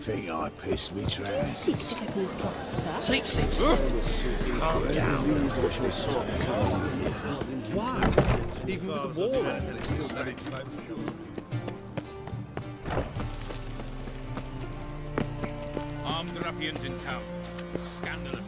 Think I pissed me Do you tray? seek to get me drunk, sir? Sleep, sleep, sleep. Calm down. Why? Even with the wall, it's still very Armed ruffians in town. Scandalous.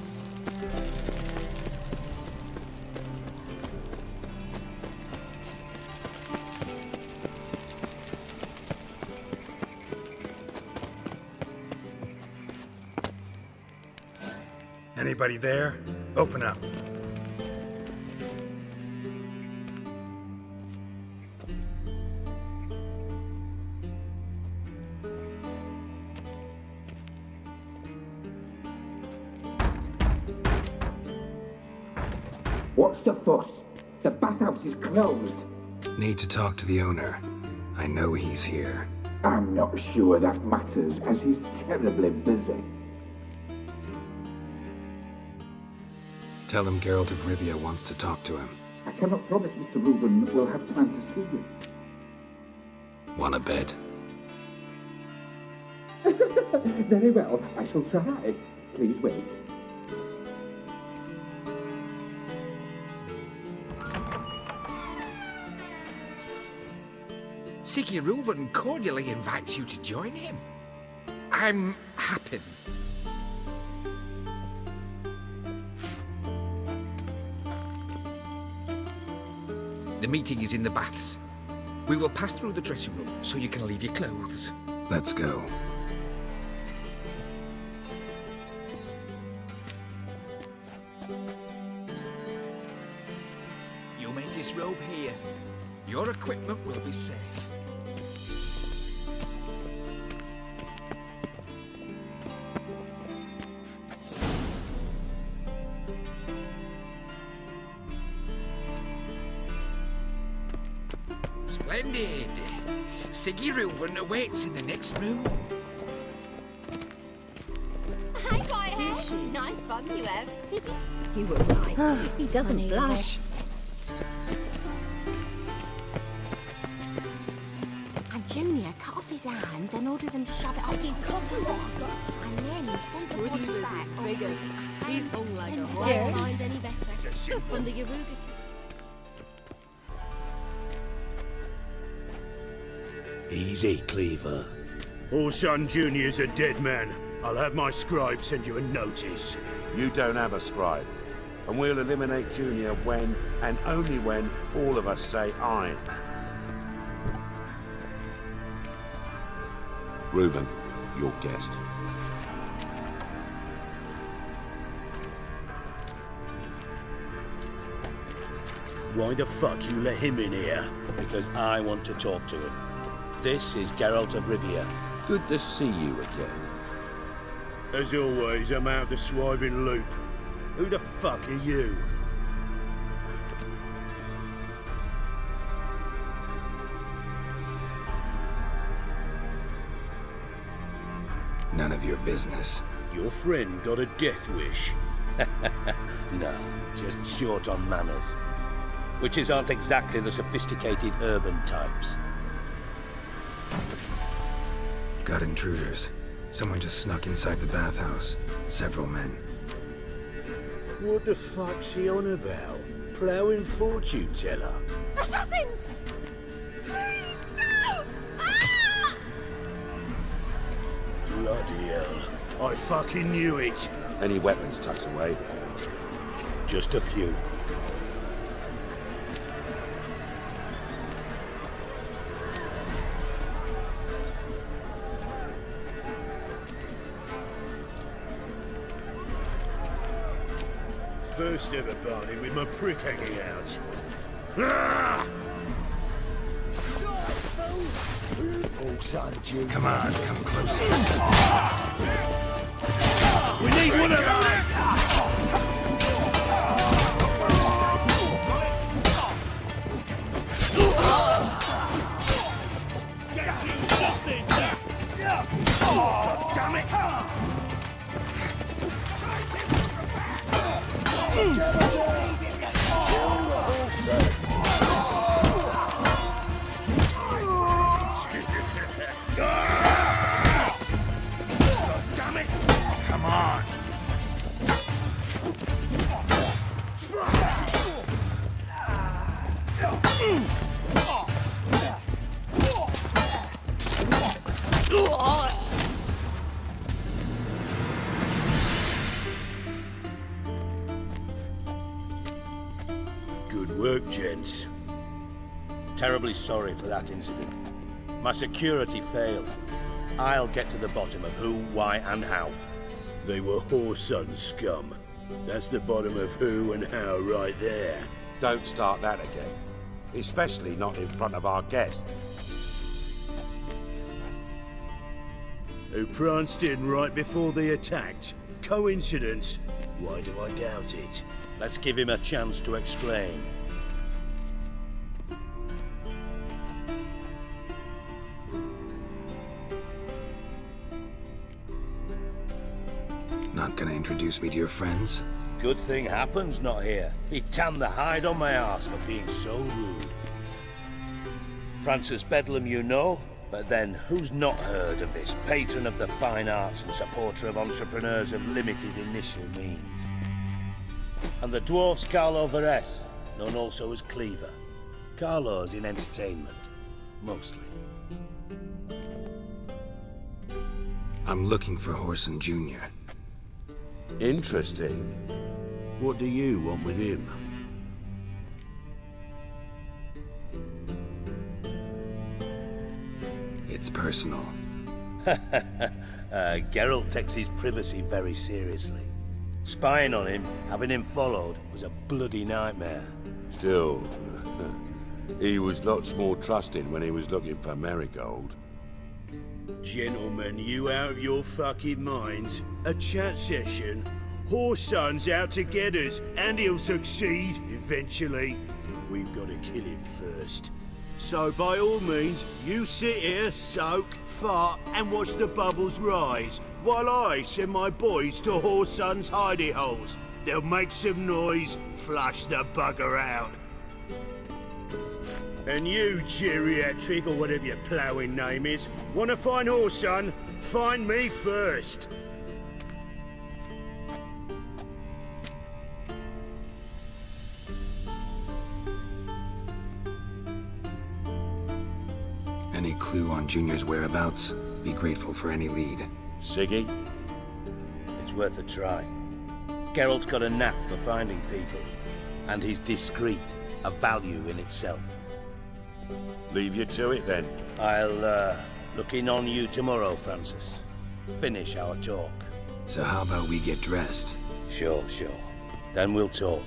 Anybody there? Open up. What's the fuss? The bathhouse is closed. Need to talk to the owner. I know he's here. I'm not sure that matters, as he's terribly busy. Tell him Geralt of Rivia wants to talk to him. I cannot promise Mr. Reuven will have time to see you. Want a bed? Very well, I shall try. Please wait. Siggy Reuven cordially invites you to join him. I'm happy. The meeting is in the baths. We will pass through the dressing room so you can leave your clothes. Let's go. You may disrobe here. Your equipment will be safe. Splendid. Siggy Reuven awaits in the next room. Hi, Whitehair. Nice bum you have. You were right. He doesn't blush. And Junior cut off his hand, then ordered them to shove it up his boss. And then sent the body back. He's hung like a horse. Won't find any better. From the Yaruga. Easy, Cleaver. Our son Junior's a dead man. I'll have my scribe send you a notice. You don't have a scribe. And we'll eliminate Junior when, and only when, all of us say aye. Reuven, your guest. Why the fuck you let him in here? Because I want to talk to him. This is Geralt of Rivia. Good to see you again. As always, I'm out the swiving loop. Who the fuck are you? None of your business. Your friend got a death wish. No, just short on manners. Witches aren't exactly the sophisticated urban types. Got intruders. Someone just snuck inside the bathhouse. Several men. What the fuck's he on about? Ploughing fortune teller? Assassins! Please, no! Ah! Bloody hell. I fucking knew it. Any weapons tucked away? Just a few. First ever party with my prick hanging out. Ah! Oh, son, Junior. Come on, come closer. We need one of those! Damn it! Good work, gents. Terribly sorry for that incident. My security failed. I'll get to the bottom of who, why, and how. They were whoreson scum. That's the bottom of who and how right there. Don't start that again. Especially not in front of our guest. Who pranced in right before they attacked. Coincidence? Why do I doubt it? Let's give him a chance to explain. Not gonna introduce me to your friends? Good thing Happen's not here. He tanned the hide on my arse for being so rude. Francis Bedlam you know, but then who's not heard of this patron of the fine arts and supporter of entrepreneurs of limited initial means? And the dwarf's Carlo Vares, known also as Cleaver. Carlo's in entertainment, mostly. I'm looking for Whoreson Jr. Interesting. What do you want with him? It's personal. Geralt takes his privacy very seriously. Spying on him, having him followed, was a bloody nightmare. Still, he was lots more trusting when he was looking for Marigold. Gentlemen, you out of your fucking minds? A chat session? Whoreson's out to get us, and he'll succeed, eventually. We've got to kill him first. So by all means, you sit here, soak, fart, and watch the bubbles rise, while I send my boys to Whoreson's hidey holes. They'll make some noise, flush the bugger out. And you, geriatric, or whatever your ploughing name is, want to find Whoreson? Find me first. Any clue on Junior's whereabouts? Be grateful for any lead. Siggy? It's worth a try. Geralt's got a knack for finding people, and he's discreet, a value in itself. Leave you to it then. I'll, look in on you tomorrow, Francis. Finish our talk. So how about we get dressed? Sure. Then we'll talk.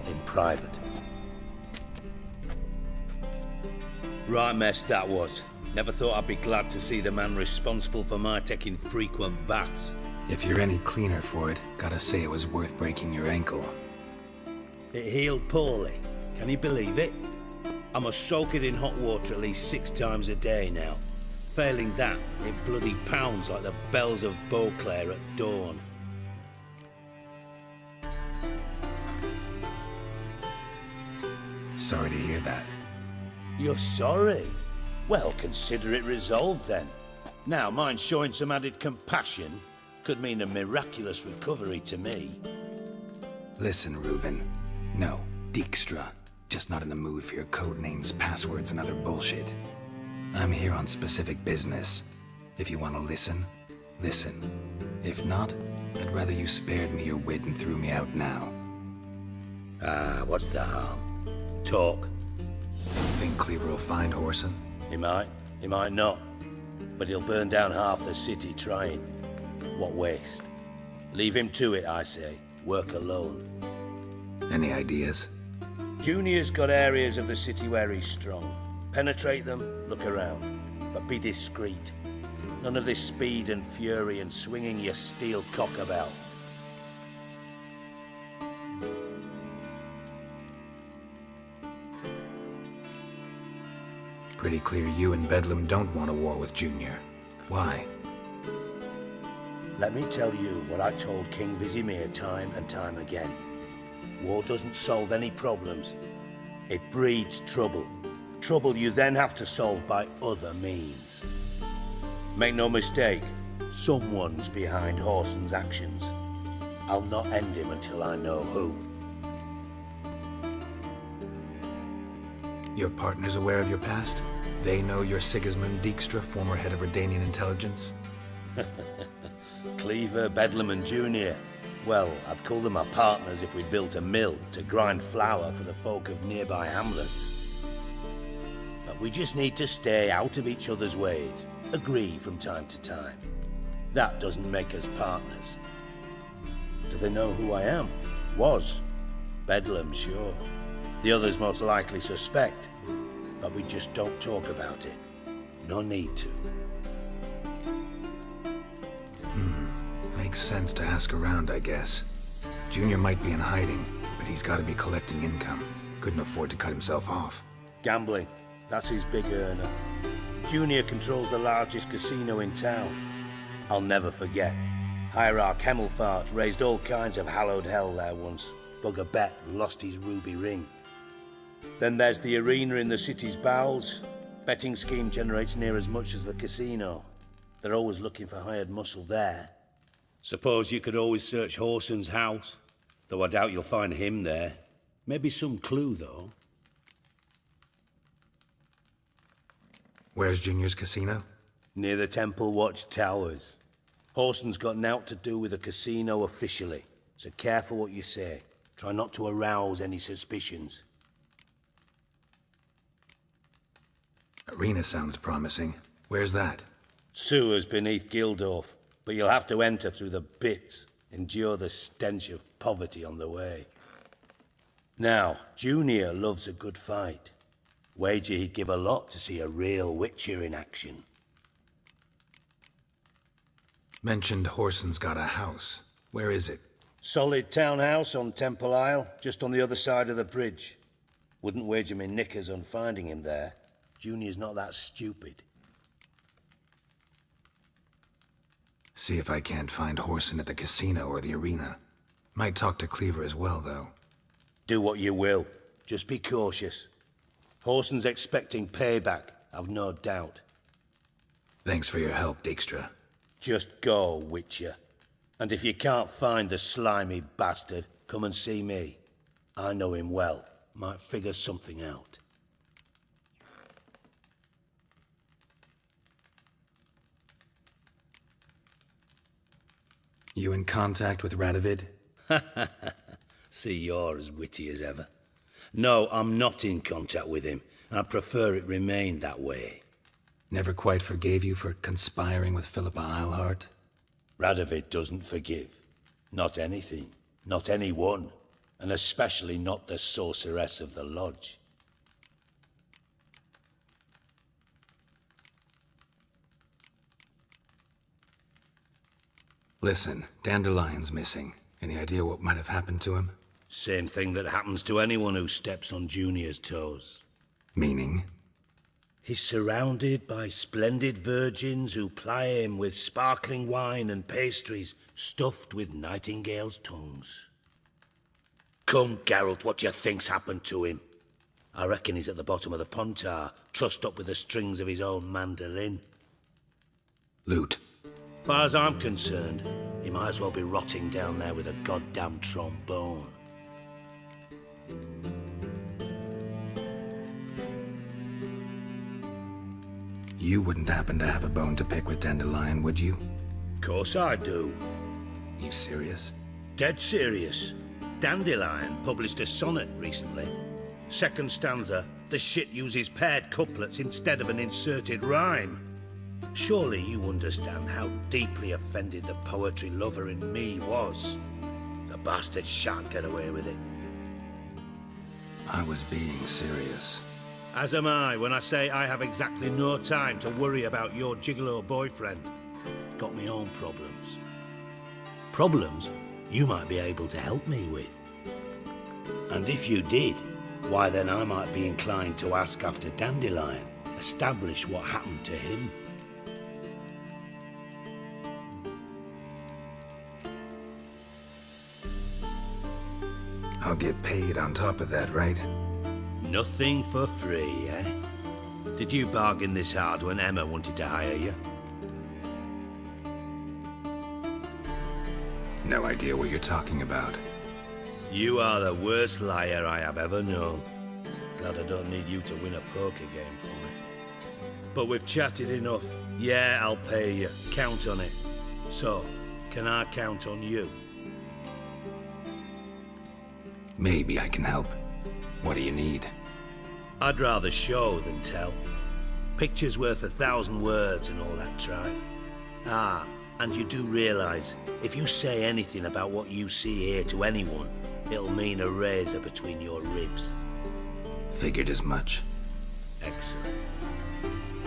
In private. Right mess that was. Never thought I'd be glad to see the man responsible for my taking frequent baths. If you're any cleaner for it, gotta say it was worth breaking your ankle. It healed poorly. Can you believe it? I must soak it in hot water at least 6 times a day now. Failing that, it bloody pounds like the bells of Beauclair at dawn. Sorry to hear that. You're sorry? Well, consider it resolved then. Now, mind showing some added compassion could mean a miraculous recovery to me. Listen, Reuven. No, Dijkstra. Just not in the mood for your code names, passwords, and other bullshit. I'm here on specific business. If you want to listen, listen. If not, I'd rather you spared me your wit and threw me out now. What's the harm? Talk. Think Cleaver will find Whoreson? He might not. But he'll burn down half the city trying. What waste. Leave him to it, I say. Work alone. Any ideas? Junior's got areas of the city where he's strong. Penetrate them, look around. But be discreet. None of this speed and fury and swinging your steel cock about. Pretty clear you and Bedlam don't want a war with Junior. Why? Let me tell you what I told King Vizimir time and time again. War doesn't solve any problems. It breeds trouble. Trouble you then have to solve by other means. Make no mistake, someone's behind Whoreson's actions. I'll not end him until I know who. Your partner's aware of your past? They know you're Sigismund Dijkstra, former head of Redanian intelligence? Cleaver, Bedlam and Junior. Well, I'd call them our partners if we built a mill to grind flour for the folk of nearby hamlets. But we just need to stay out of each other's ways, agree from time to time. That doesn't make us partners. Do they know who I am? Was. Bedlam, sure. The others most likely suspect, but we just don't talk about it. No need to. Makes sense to ask around, I guess. Junior might be in hiding, but he's got to be collecting income. Couldn't afford to cut himself off. Gambling. That's his big earner. Junior controls the largest casino in town. I'll never forget. Hierarch Hemmelfart raised all kinds of hallowed hell there once. Bugger bet and lost his ruby ring. Then there's the arena in the city's bowels. Betting scheme generates near as much as the casino. They're always looking for hired muscle there. Suppose you could always search Horson's house, though I doubt you'll find him there. Maybe some clue, though. Where's Junior's casino? Near the Temple Watch Towers. Horson's got naught to do with the casino officially, so careful what you say. Try not to arouse any suspicions. Arena sounds promising. Where's that? Sewers beneath Gildorf, but you'll have to enter through the bits, endure the stench of poverty on the way. Now, Junior loves a good fight. Wager he'd give a lot to see a real Witcher in action. Mentioned Horson's got a house. Where is it? Solid townhouse on Temple Isle, just on the other side of the bridge. Wouldn't wager me knickers on finding him there. Junior's not that stupid. See if I can't find Horson at the casino or the arena. Might talk to Cleaver as well, though. Do what you will. Just be cautious. Horson's expecting payback, I've no doubt. Thanks for your help, Dijkstra. Just go, Witcher. And if you can't find the slimy bastard, come and see me. I know him well. Might figure something out. You in contact with Radovid? See, you're as witty as ever. No, I'm not in contact with him. I prefer it remained that way. Never quite forgave you for conspiring with Philippa Eilhart? Radovid doesn't forgive. Not anything. Not anyone. And especially not the sorceress of the lodge. Listen, Dandelion's missing. Any idea what might have happened to him? Same thing that happens to anyone who steps on Junior's toes. Meaning? He's surrounded by splendid virgins who ply him with sparkling wine and pastries stuffed with nightingales' tongues. Come, Geralt, what do you think's happened to him? I reckon he's at the bottom of the Pontar, trussed up with the strings of his own mandolin. Loot. Far as I'm concerned, he might as well be rotting down there with a goddamn trombone. You wouldn't happen to have a bone to pick with Dandelion, would you? Course I do. You serious? Dead serious. Dandelion published a sonnet recently. Second stanza, the shit uses paired couplets instead of an inserted rhyme. Surely you understand how deeply offended the poetry lover in me was. The bastard shan't get away with it. I was being serious. As am I when I say I have exactly no time to worry about your gigolo boyfriend. Got me own problems. Problems you might be able to help me with. And if you did, why then I might be inclined to ask after Dandelion, establish what happened to him. I'll get paid on top of that, right? Nothing for free, eh? Did you bargain this hard when Emma wanted to hire you? No idea what you're talking about. You are the worst liar I have ever known. Glad I don't need you to win a poker game for me. But we've chatted enough. Yeah, I'll pay you. Count on it. So, can I count on you? Maybe I can help. What do you need? I'd rather show than tell. Picture's worth 1,000 words and all that tripe. Ah, and you do realise, if you say anything about what you see here to anyone, it'll mean a razor between your ribs. Figured as much. Excellent.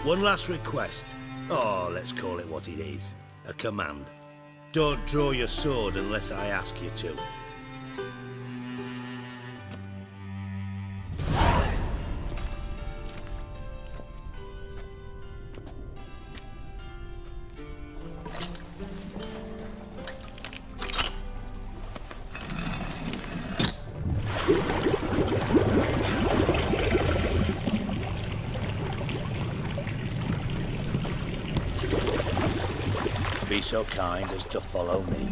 One last request. Oh, let's call it what it is. A command. Don't draw your sword unless I ask you to. Be so kind as to follow me.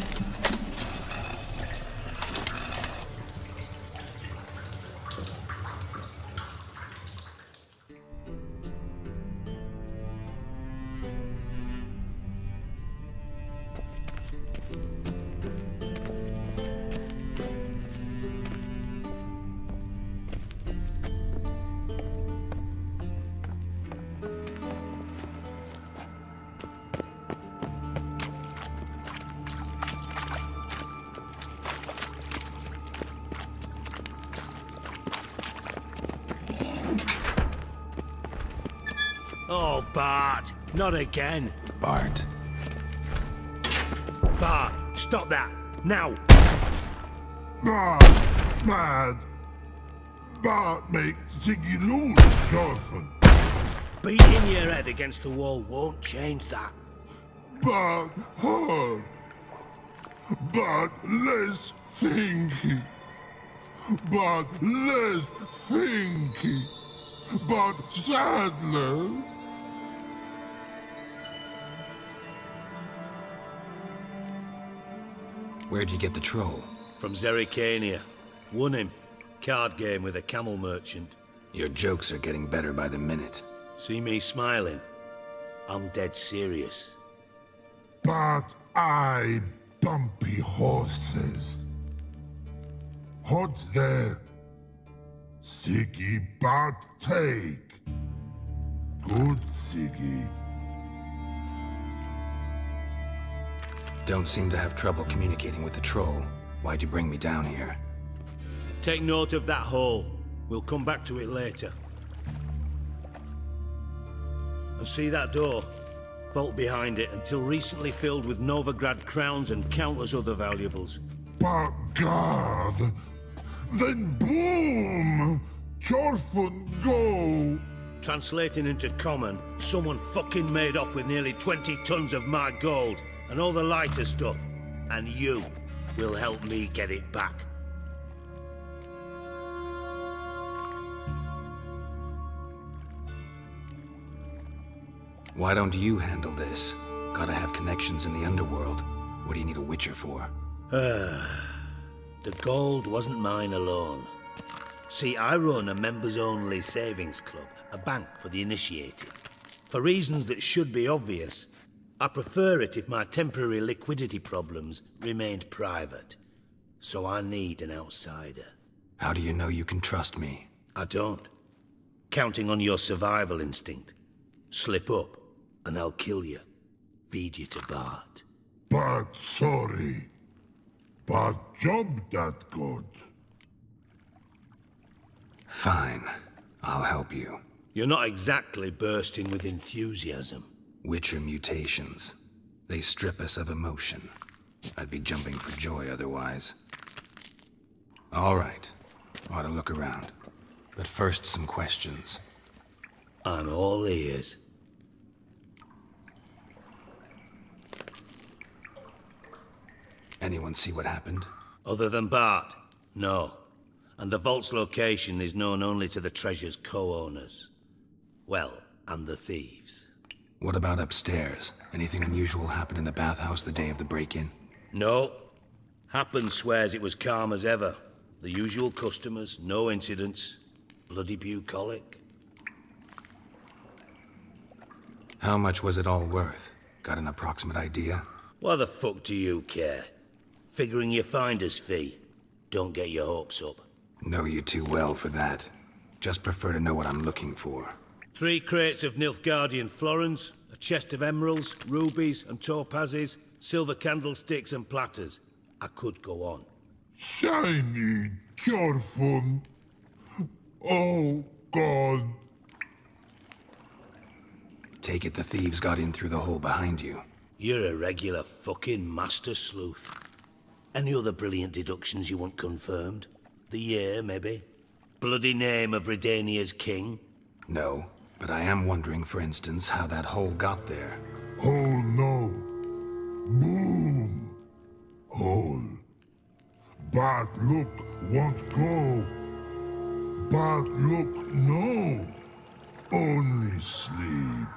Oh, Bart! Not again! Bart. Bart, stop that! Now! Bart, mad. Bart makes Ziggy lose, Jorfen. Beating your head against the wall won't change that. Bart hard. Bart less thinky. Bart less thinky. Bart sadler. Where'd you get the troll? From Zerrikania. Won him. Card game with a camel merchant. Your jokes are getting better by the minute. See me smiling? I'm dead serious. But I bumpy horses. Hot there. Siggy Bart take. Good Siggy. Don't seem to have trouble communicating with the troll. Why'd you bring me down here? Take note of that hole. We'll come back to it later. And see that door? Vault behind it, until recently filled with Novigrad crowns and countless other valuables. But God. Then boom! Jorfen go! Translating into common, someone fucking made off with nearly 20 tons of my gold and all the lighter stuff. And you will help me get it back. Why don't you handle this? Gotta have connections in the underworld. What do you need a witcher for? The gold wasn't mine alone. See, I run a members-only savings club, a bank for the initiated. For reasons that should be obvious, I prefer it if my temporary liquidity problems remained private. So I need an outsider. How do you know you can trust me? I don't. Counting on your survival instinct. Slip up, and I'll kill you. Feed you to Bart. But sorry. But job that good. Fine. I'll help you. You're not exactly bursting with enthusiasm. Witcher mutations. They strip us of emotion. I'd be jumping for joy otherwise. All right. Ought to look around. But first, some questions. I'm all ears. Anyone see what happened? Other than Bart? No. And the vault's location is known only to the treasure's co-owners. Well, and the thieves. What about upstairs? Anything unusual happen in the bathhouse the day of the break-in? No. Happen swears it was calm as ever. The usual customers, no incidents. Bloody bucolic. How much was it all worth? Got an approximate idea? Why the fuck do you care? Figuring your finder's fee. Don't get your hopes up. Know you too well for that. Just prefer to know what I'm looking for. 3 crates of Nilfgaardian florins, a chest of emeralds, rubies and topazes, silver candlesticks and platters. I could go on. Shiny, careful. Oh, God. Take it the thieves got in through the hole behind you. You're a regular fucking master sleuth. Any other brilliant deductions you want confirmed? The year, maybe? Bloody name of Redania's king? No, but I am wondering, for instance, how that hole got there. Oh, no. Boom. Hole. Bad look won't go. Bad look, no. Only sleep.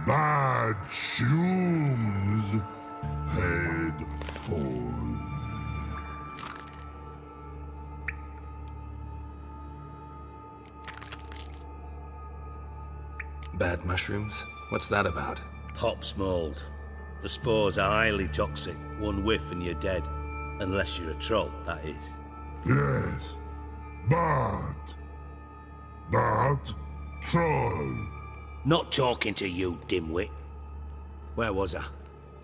Bad shrooms. Head falls. Bad mushrooms? What's that about? Pop's mold. The spores are highly toxic. One whiff and you're dead. Unless you're a troll, that is. Yes. Bad. Bad troll. Not talking to you, dimwit. Where was I?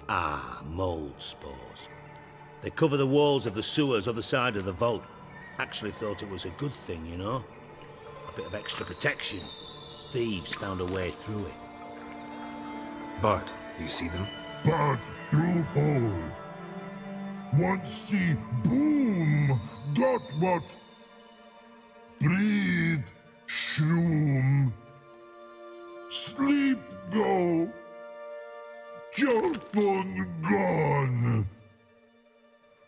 Ah, mold spores. They cover the walls of the sewers other side of the vault. Actually thought it was a good thing, you know? A bit of extra protection. Thieves found a way through it. Bart, you see them? Bad through hole. Want see boom. Got what? Breathe. Shroom. Sleep go. Your phone gone.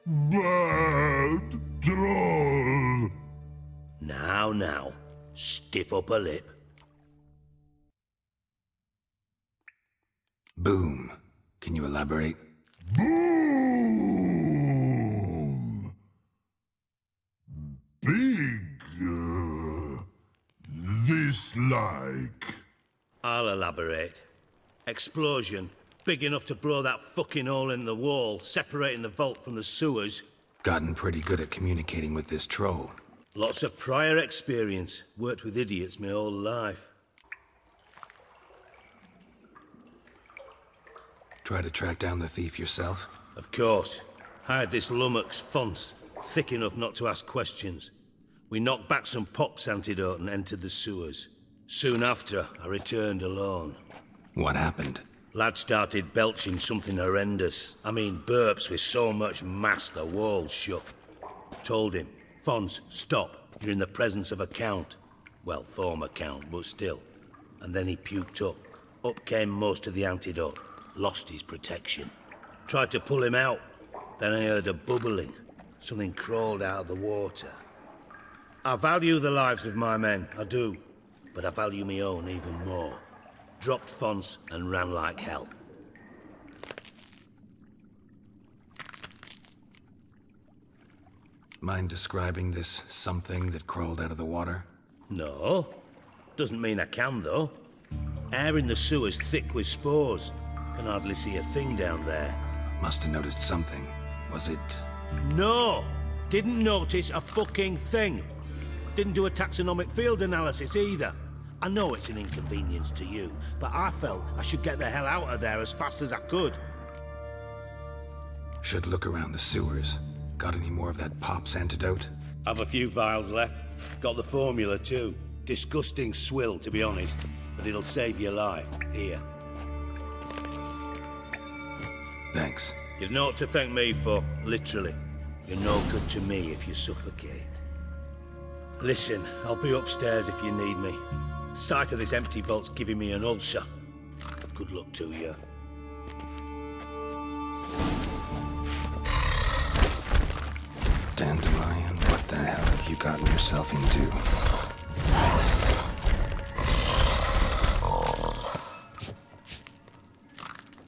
Bad troll. Now, stiff up a lip. Boom. Can you elaborate? Boom. Big. This like. I'll elaborate. Explosion. Big enough to blow that fucking hole in the wall, separating the vault from the sewers. Gotten pretty good at communicating with this troll. Lots of prior experience. Worked with idiots my whole life. Try to track down the thief yourself? Of course. Hired this lummox, Fons, thick enough not to ask questions. We knocked back some Pop's antidote and entered the sewers. Soon after, I returned alone. What happened? Lad started belching something horrendous. I mean, burps with so much mass the walls shook. Told him, Fons, stop. You're in the presence of a count. Well, former count, but still. And then he puked up. Up came most of the antidote. Lost his protection. Tried to pull him out. Then I heard a bubbling. Something crawled out of the water. I value the lives of my men, I do. But I value my own even more. Dropped Fons and ran like hell. Mind describing this something that crawled out of the water? No. Doesn't mean I can, though. Air in the sewer's thick with spores. Can hardly see a thing down there. Must have noticed something. Was it... No! Didn't notice a fucking thing. Didn't do a taxonomic field analysis either. I know it's an inconvenience to you, but I felt I should get the hell out of there as fast as I could. Should look around the sewers. Got any more of that Pop's antidote? Have a few vials left. Got the formula too. Disgusting swill, to be honest. But it'll save your life. Here. Thanks. You've naught to thank me for, literally. You're no good to me if you suffocate. Listen, I'll be upstairs if you need me. Sight of this empty vault's giving me an ulcer. Good luck to you. Dandelion, what the hell have you gotten yourself into?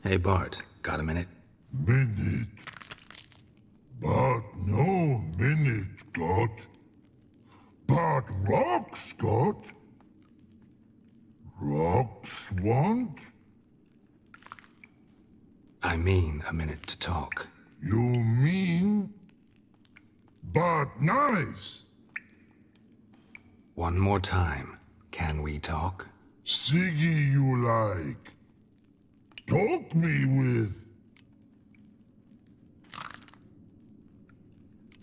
Hey Bart, got a minute? Minute. But no minute got. But rocks got. Rocks want? I mean a minute to talk. You mean? But nice. One more time. Can we talk? Siggy you like. Talk me with.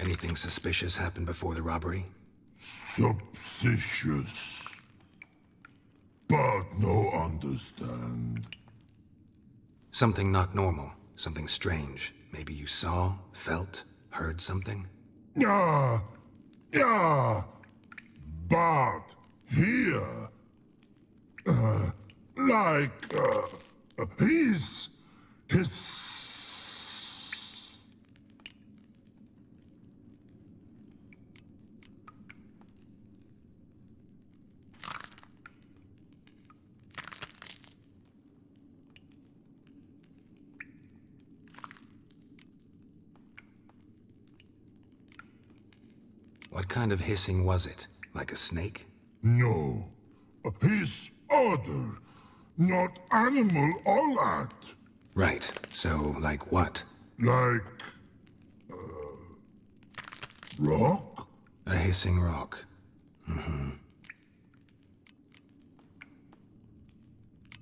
Anything suspicious happened before the robbery? Suspicious. But no understand. Something not normal. Something strange. Maybe you saw, felt, heard something? Yeah. But here. His. What kind of hissing was it? Like a snake? No. His other. Not animal all act. Right. So, like what? Like. Rock? A hissing rock.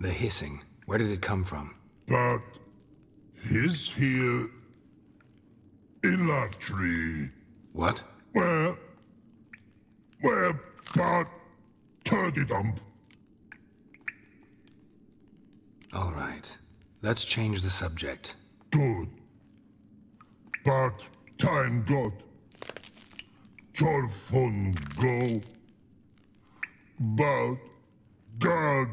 The hissing. Where did it come from? But. His here. In that tree. What? Where, but. Turdy dump. All right. Let's change the subject. Good. But time got. Fun go. But God,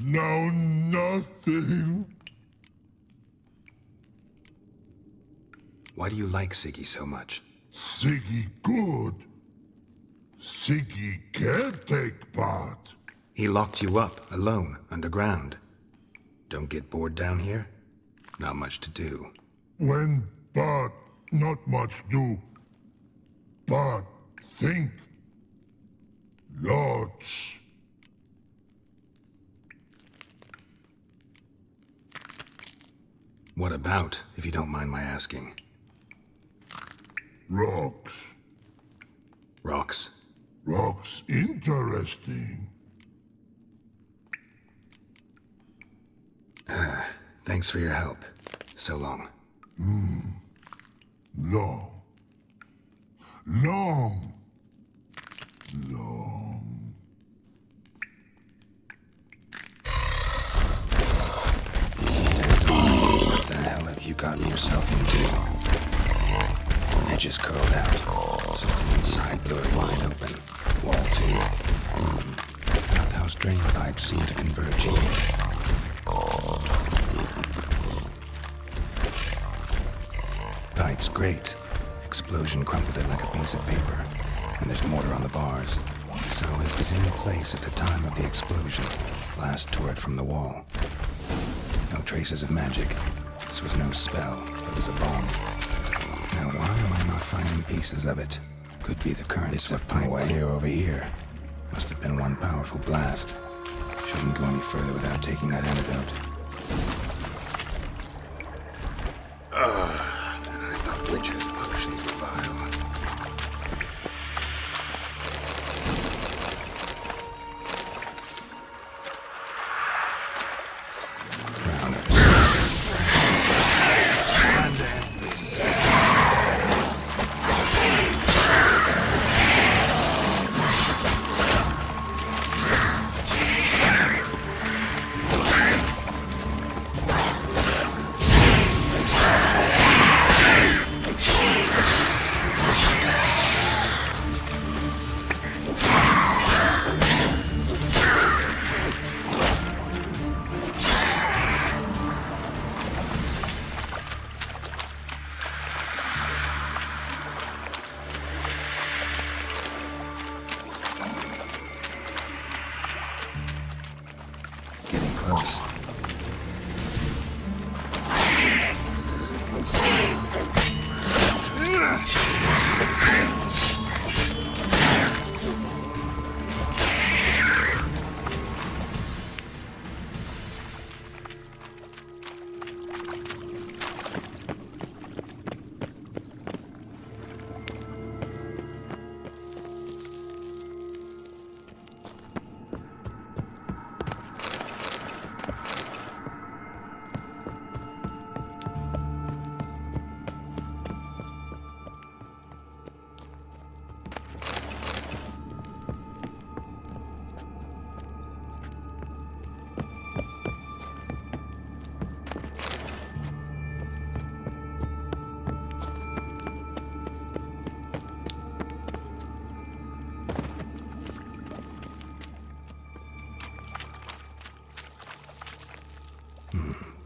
now nothing. Why do you like Siggy so much? Siggy good. Siggy can't take part. He locked you up, alone, underground. Don't get bored down here? Not much to do. When but not much do. But think. Lots. What about, if you don't mind my asking? Rocks. Rocks? Rocks interesting. Thanks for your help. So long. Long. Long. Long. What the hell have you gotten yourself into? Edges curled out. Something inside blew it wide open. Wall too. Outhouse drain pipes seem to converge here. Pipe's great. Explosion crumpled it like a piece of paper. And there's mortar on the bars. So it was in place at the time of the explosion. Blast tore it from the wall. No traces of magic. This was no spell. It was a bomb. Now why am I not finding pieces of it? Could be the currents of pipe clear over here. Must have been one powerful blast. Shouldn't go any further without taking that antidote. And I thought Witcher's potions were vile.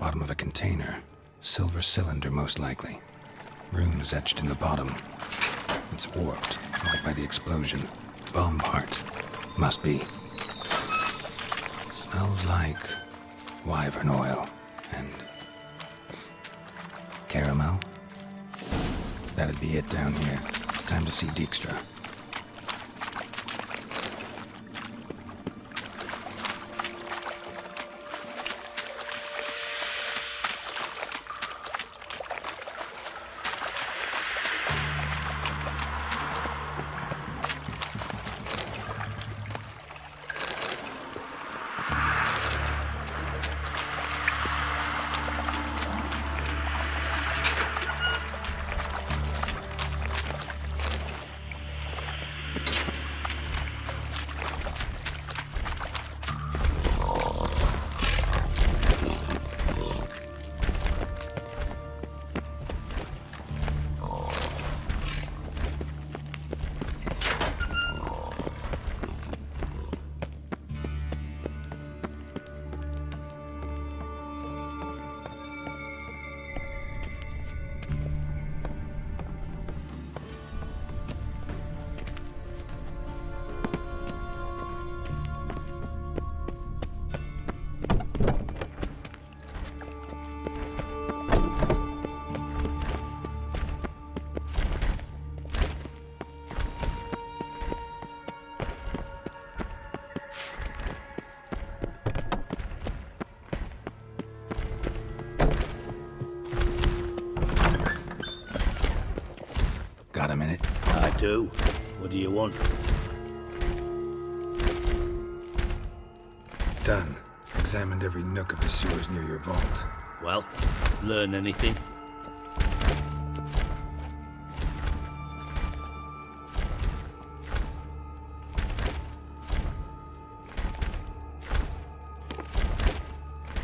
Bottom of a container. Silver cylinder, most likely. Runes etched in the bottom. It's warped, like by the explosion. Bomb part. Must be. Smells like wyvern oil and caramel. That'd be it down here. Time to see Dijkstra. Got a minute? I do. What do you want? Done. Examined every nook of the sewers near your vault. Well, learn anything?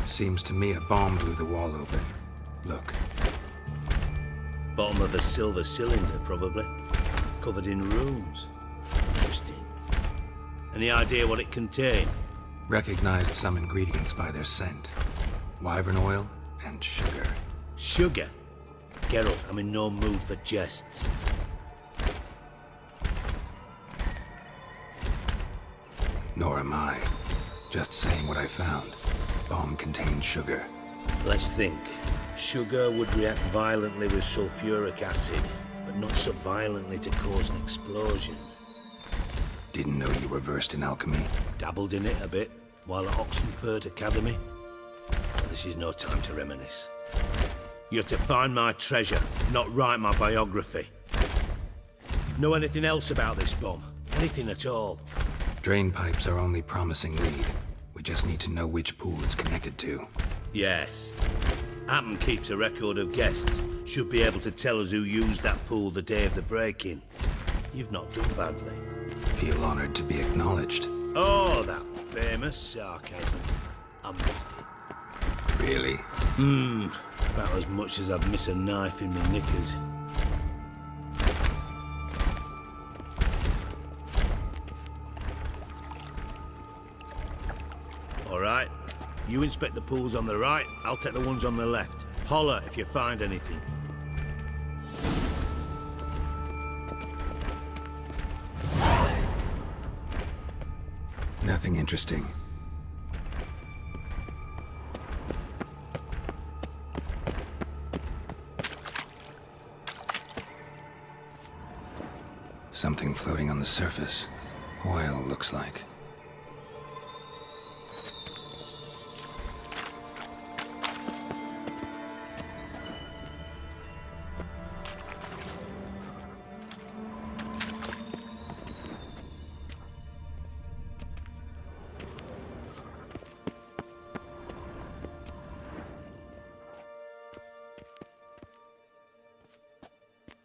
Seems to me a bomb blew the wall open. Look. Bottom of a silver cylinder, probably. Covered in runes. Interesting. Any idea what it contained? Recognized some ingredients by their scent. Wyvern oil and sugar. Sugar? Geralt, I'm in no mood for jests. Nor am I. Just saying what I found. Bomb contained sugar. Let's think. Sugar would react violently with sulfuric acid, but not so violently to cause an explosion. Didn't know you were versed in alchemy. Dabbled in it a bit while at Oxenford Academy. But this is no time to reminisce. You're to find my treasure, not write my biography. Know anything else about this bomb? Anything at all? Drain pipes are only promising lead. We just need to know which pool it's connected to. Yes. Hammond keeps a record of guests. Should be able to tell us who used that pool the day of the break-in. You've not done badly. Feel honored to be acknowledged. Oh, that famous sarcasm. I missed it. Really? About as much as I'd miss a knife in my knickers. All right. You inspect the pools on the right, I'll take the ones on the left. Holler if you find anything. Nothing interesting. Something floating on the surface. Oil, looks like.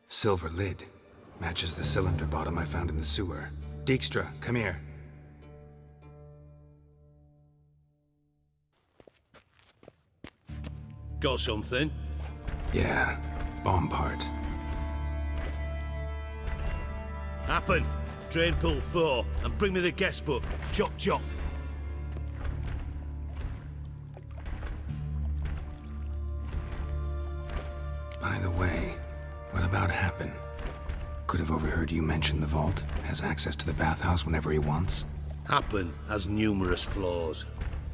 Silver lid. Matches the cylinder bottom I found in the sewer. Dijkstra, come here. Got something? Yeah, bomb part. Happen. Drain pool 4, and bring me the guest book. Chop chop. you mention the vault? Has access to the bathhouse whenever he wants? Happen has numerous flaws.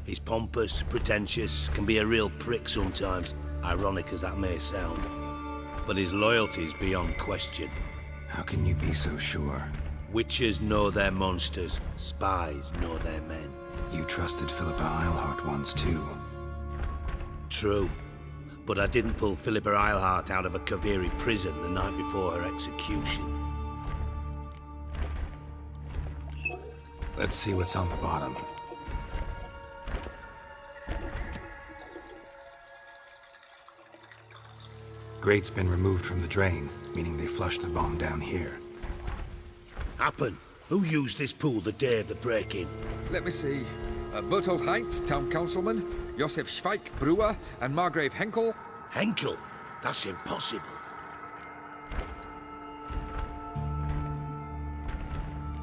He's pompous, pretentious, can be a real prick sometimes, ironic as that may sound. But his loyalty's beyond question. How can you be so sure? Witches know their monsters, spies know their men. You trusted Philippa Eilhart once too. True. But I didn't pull Philippa Eilhart out of a Kaviri prison the night before her execution. Let's see what's on the bottom. Grate's been removed from the drain, meaning they flushed the bomb down here. Happen. Who used this pool the day of the break-in? Let me see. Bertolt Heinz, town councilman, Josef Schweik, brewer, and Margrave Henkel. Henkel? That's impossible.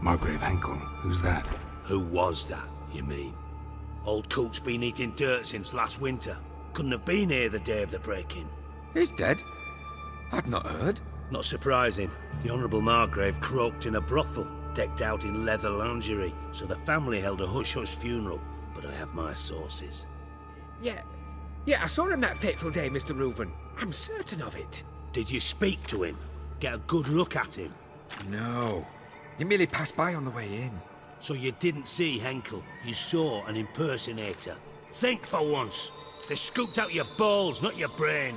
Margrave Henkel, who's that? Who was that, you mean? Old Coot's been eating dirt since last winter. Couldn't have been here the day of the break-in. He's dead? I'd not heard. Not surprising. The Honourable Margrave croaked in a brothel, decked out in leather lingerie, so the family held a hush-hush funeral, but I have my sources. Yeah, I saw him that fateful day, Mr. Reuven. I'm certain of it. Did you speak to him? Get a good look at him? No, he merely passed by on the way in. So you didn't see Henkel, you saw an impersonator. Think for once. They scooped out your balls, not your brain.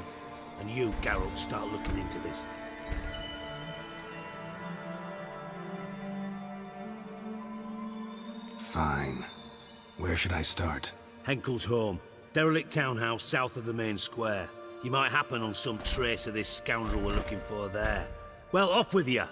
And you, Geralt, start looking into this. Fine. Where should I start? Henkel's home. Derelict townhouse south of the main square. You might happen on some trace of this scoundrel we're looking for there. Well, off with you.